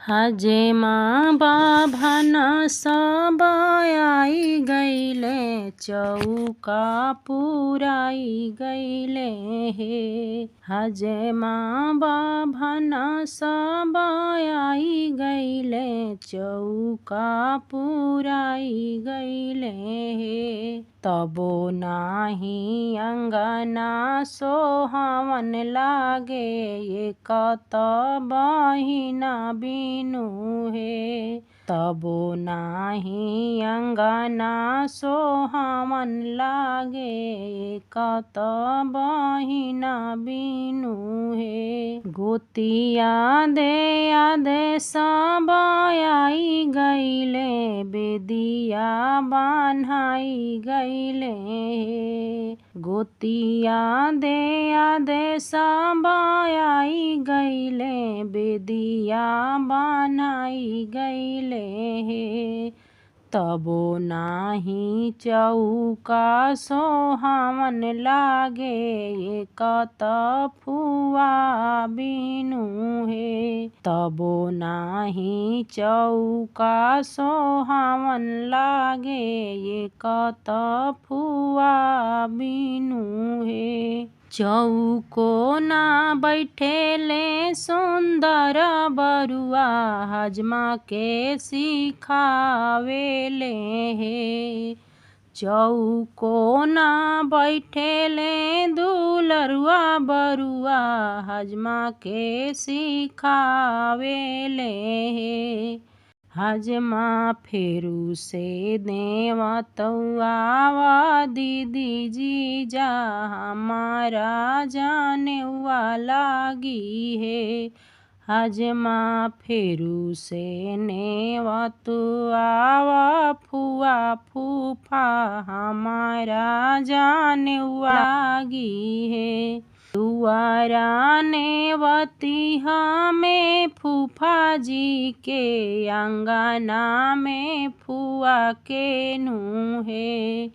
हजे माँ बाभन सब आई गईले, चौका पुराई गईले हे। हजे माँ बाभन सब आई गईले, चौका पुराई गईले हे। तबो नाही अंगना सोहावन लागे, एक त बहिना बिनु हे। तबो नाही अंगना सोहावन लागे, एक त बहिना बिनु हे। गोतिया दे आदे सब आई गईले, बेदिया बान्हाई गईले हे। गोतिया दे आदे सब आई गईले, बेदिया बान्हाई गईले हे। तबो नाही चौका सोहावन लागे, एक त फुआ बिनु हे। तबो नाही चौका सोहावन लागे, एक त फुआ बिनु हे। चौको ना बैठेले सुंदर बरुआ, हजमा के सिखावेले हे। चौको ना बैठेले दुलरुआ बरुआ, हजमा के सिखावेले हे। हजमा फेरू से देवतुआ दीदी जीजा, हमारा जानेवा लागी है। हजमा फेरू से नेवतुआ फुआ फूफा, हमारा जानेवा लागी है। दुआरा नेवती हमें फूफा जी के, अंगना में फुआ के नु है।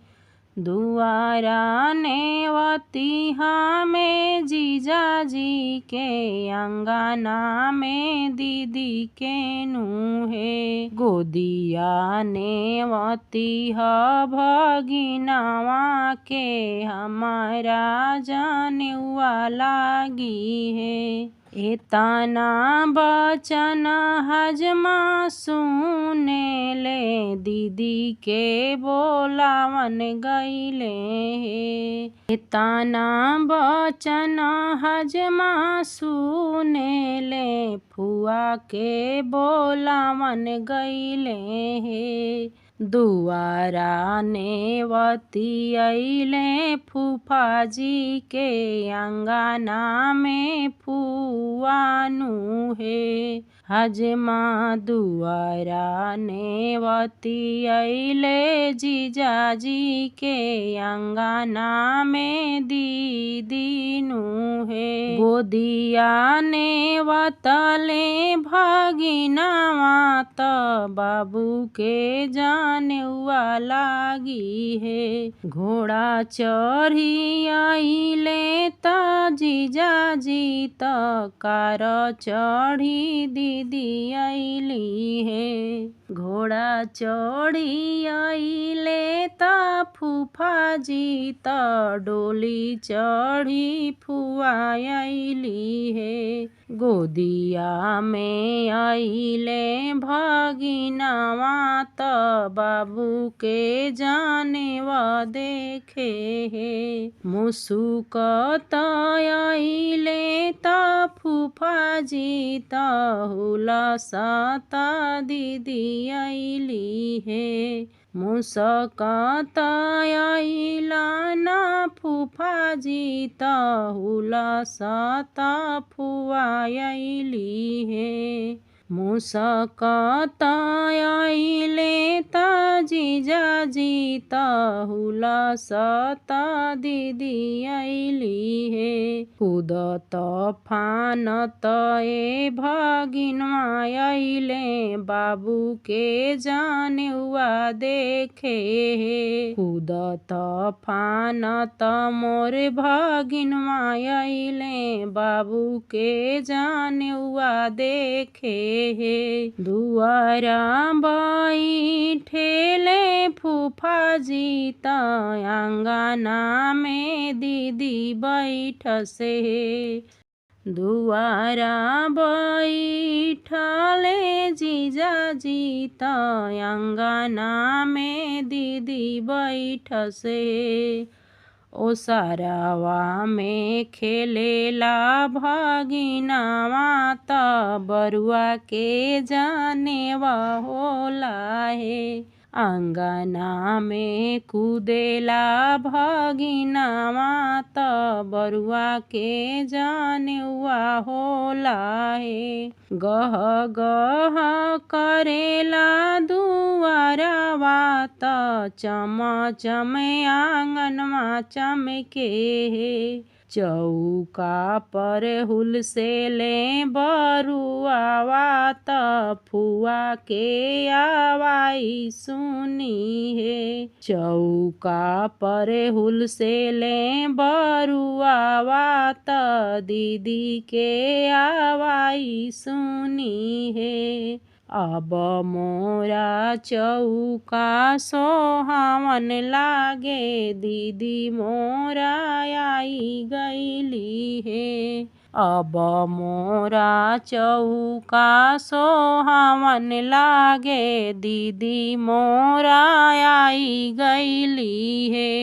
दुआरा नेवती हमें जीजा जी के, अंगना में दीदी के नु है। गोदिया नेवती ह भगिनवा के, हमारा जानेवा लागी है। एतना बचन हजमा सुने ले, दीदी के बोलावन गईले हे। एतना बचन हजमा सुने ले, फुआ के बोलावन गईले हे। दुआरा नेवती अइले फूफा जी के, अंगना में फुआ नु है। हजमा दुआरा नेवती अइले जीजा जी के, अंगना में दीदी नु है। गोदिया नेवतले भगिनवा, त बाबू के जानेवा लागी है। घोड़ा चढ़ी आइले त जीजा जी, त कार चढ़ी दीदी आइली है। घोड़ा चढ़ी आइले त फूफा जी, त डोली चढ़ी फुआ आइली है। गोदिया में आइले भगिनवा, त बाबू के जानेवा देखे है। मुसुकत आइले त फूफा जी, त हुलसत दीदी आइली है। मुसकत आइला ना फूफा जी, त हुलसत फुआ आइली है। मुसकत आइले त जीजा जी, त हुलसत दीदी आइली है। कूदत फानत ए भगिनवा आइले, बाबू के जानेवा देखे है। कूदत फानत मोर भगिनवा आइले, बाबू के जानेवा देखे है। हे। दुआरा बैठेले फूफाजी त आंगना में दीदी बैठसे हे। दुआरा बैठले जीजाजी त आंगना में दीदी बैठसे हे। ओसरवा में खेलेला भगिनवा त बरुआ के जनेवा होला हे। अंगना में कूदेला भगिनवा त बरुआ के जनेवा होला हे। गह गह करेला दुआरवा त चम चम आंगनवा चमके हे। चौका पर हुलसेले बरुआवा त फुआ के आवाई सुनी हे। चौका पर हुलसेले बरुआवा त दीदी के आवाई सुनी हे। अब मोरा चौका सोहावन लागे दीदी मोरा आई गईली हे। अब मोरा चौका सोहावन लागे दीदी मोरा आई गईली हे।